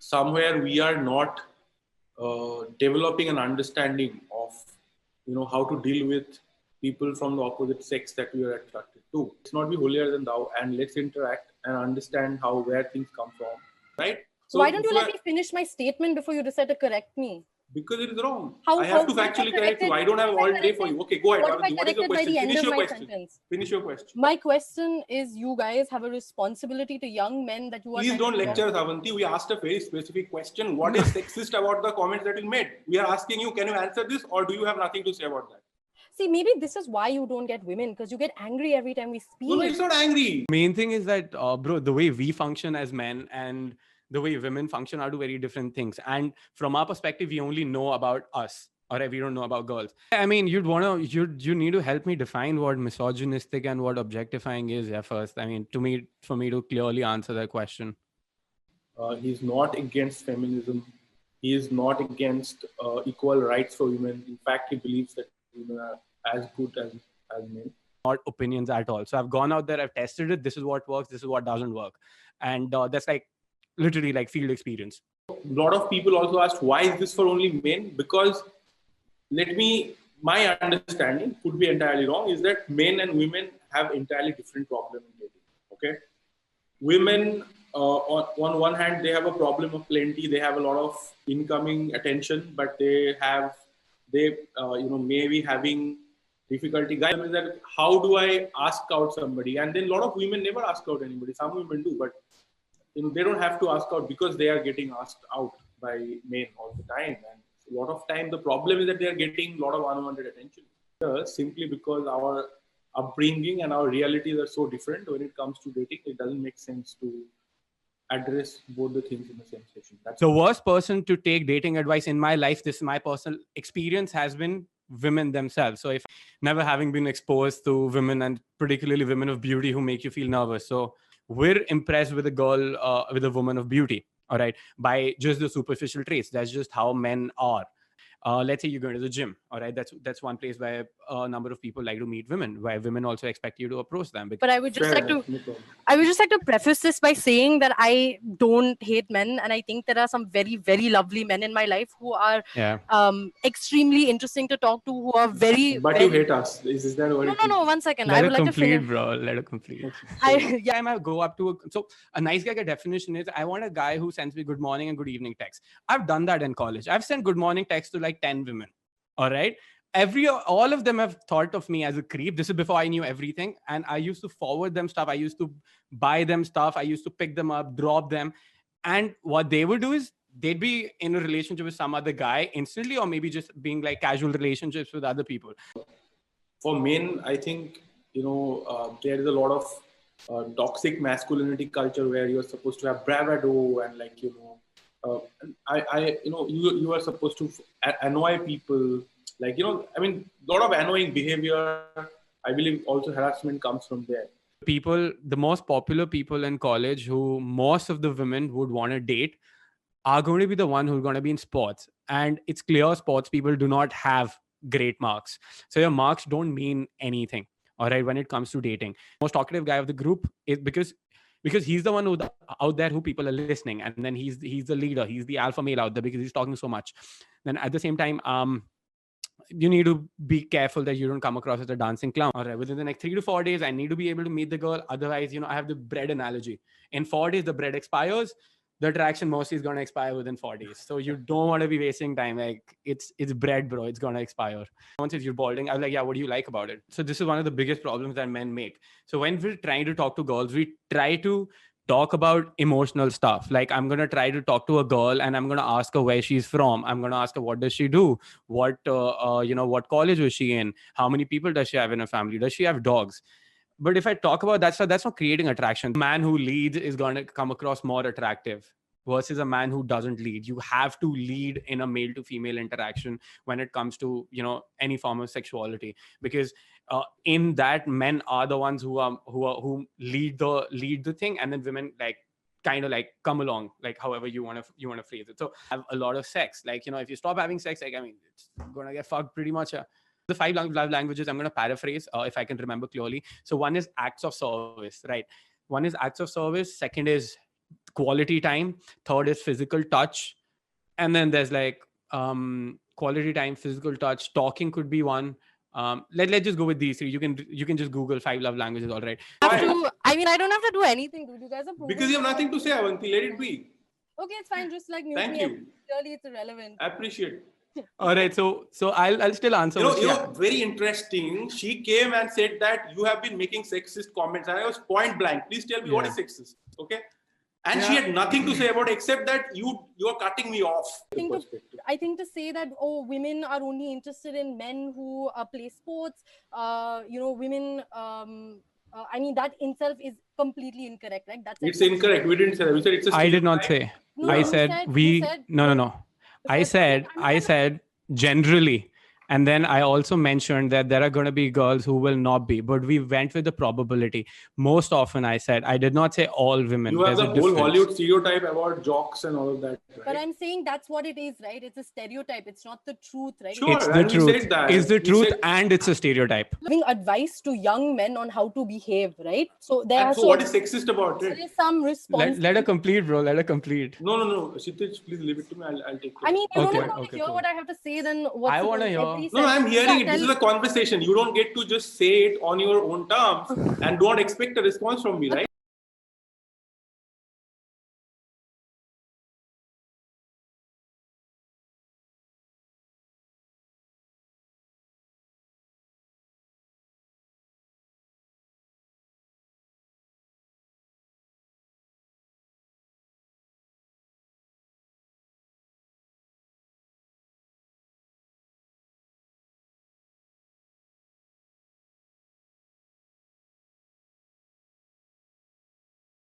somewhere we are not developing an understanding of how to deal with people from the opposite sex that we are attracted to. Let's not be holier than thou, and let's interact and understand where things come from, right? So why don't you let me finish my statement before you decide to correct me? Because it is wrong. I have to factually correct you. I don't have all day for you. Okay, go ahead. What is your question? Finish your question. Finish your question. My question is, you guys have a responsibility to young men that you are... Please don't lecture us, Avanti. We asked a very specific question. What is sexist about the comments that you made? We are asking you, can you answer this, or do you have nothing to say about that? See, maybe this is why you don't get women, because you get angry every time we speak. No, it's not angry. Main thing is that, bro, the way we function as men and the way women function are two very different things. And from our perspective, we only know about us, or we don't know about girls. I mean, you need to help me define what misogynistic and what objectifying is first. I mean, for me to clearly answer that question. He's not against feminism. He is not against equal rights for women. In fact, he believes that women are as good as men. Not opinions at all. So I've gone out there, I've tested it. This is what works. This is what doesn't work. And that's like literally like field experience. A lot of people also asked, why is this for only men? Because my understanding, could be entirely wrong, is that men and women have entirely different problems in dating. Okay, women on one hand, they have a problem of plenty. They have a lot of incoming attention, but they may be having difficulty. Guys, is that how do I ask out somebody? And then a lot of women never ask out anybody. Some women do, but they don't have to ask out because they are getting asked out by men all the time. And a lot of time, the problem is that they are getting a lot of unwanted attention. Simply because our upbringing and our realities are so different when it comes to dating, it doesn't make sense to address both the things in the same session. That's the worst person to take dating advice in my life. This is my personal experience, has been women themselves. So if never having been exposed to women, and particularly women of beauty who make you feel nervous. So we're impressed with a girl, with a woman of beauty, all right, by just the superficial traits. That's just how men are. Let's say you're going to the gym, all right, that's one place where a number of people like to meet women, where women also expect you to approach them. But I would just like to preface this by saying that I don't hate men, and I think there are some very, very lovely men in my life who are extremely interesting to talk to, who are very... But very... you hate us. Is that what No, 1 second. Let I would her like complete, to finish. bro. Let her complete. I might go up to so a nice guy definition is, I want a guy who sends me good morning and good evening text. I've done that in college. I've sent good morning text to like 10 women. All right. All of them have thought of me as a creep. This is before I knew everything. And I used to forward them stuff. I used to buy them stuff. I used to pick them up, drop them. And what they would do is they'd be in a relationship with some other guy instantly, or maybe just being like casual relationships with other people. For men, I think, there is a lot of toxic masculinity culture where you're supposed to have bravado and you are supposed to annoy people. A lot of annoying behavior. I believe also harassment comes from there. The most popular people in college who most of the women would want to date are going to be the one who are going to be in sports. And it's clear sports people do not have great marks. So your marks don't mean anything. All right, when it comes to dating. Most talkative guy of the group is because he's the one out there who people are listening. And then he's the leader. He's the alpha male out there because he's talking so much. Then at the same time, you need to be careful that you don't come across as a dancing clown. All right, within the next 3 to 4 days, I need to be able to meet the girl. Otherwise, I have the bread analogy. In 4 days, the bread expires. The attraction mostly is going to expire within 4 days. So you don't want to be wasting time. Like it's bread, bro. It's going to expire. Once you're balding, I was like, yeah, what do you like about it? So this is one of the biggest problems that men make. So when we're trying to talk to girls, we try to talk about emotional stuff. Like I'm going to try to talk to a girl and I'm going to ask her where she's from. I'm going to ask her, what does she do? What college was she in? How many people does she have in her family? Does she have dogs? But if I talk about that stuff, that's not creating attraction. A man who leads is going to come across more attractive versus a man who doesn't lead. You have to lead in a male to female interaction when it comes to, any form of sexuality, because in that men are the ones who lead the thing, and then women kind of come along, however you want to phrase it. So have a lot of sex. If you stop having sex, it's going to get fucked pretty much. The 5 love languages, I'm going to paraphrase if I can remember clearly. So one is acts of service, right? One is acts of service. Second is quality time. Third is physical touch. And then there's like quality time, physical touch, talking could be one. Let's just go with these three. You can just Google 5 love languages, all right? I don't have to do anything, dude. You guys are because you have nothing to say, Avanti. Let it be. Okay, it's fine. Just like thank you. Clearly, it's irrelevant. I appreciate. All right, so I'll still answer. You know, very interesting. She came and said that you have been making sexist comments, and I was point blank. Please tell me what is sexist, okay? And she had nothing to say about it except that you are cutting me off. I think to say that women are only interested in men who play sports. Women. I mean, that in itself is completely incorrect, right? It's incorrect. We didn't say that. We said it's a. I did not say. No, I said no. I said generally. And then I also mentioned that there are going to be girls who will not be, but we went with the probability. Most often I said, I did not say all women. You have the whole Hollywood stereotype about jocks and all of that. Right? But I'm saying that's what it is, right? It's a stereotype. It's not the truth, right? Sure, it's the truth. It's the truth and it's a stereotype. Giving advice to young men on how to behave, right? So what is sexist about it? There is some response. Let her complete, bro. Let her complete. No. Kshitij, please leave it to me. I'll take care. I mean, you don't want to hear what I have to say, then what's I want to hear. No, I'm hearing it. This is a conversation. You don't get to just say it on your own terms and don't expect a response from me, right?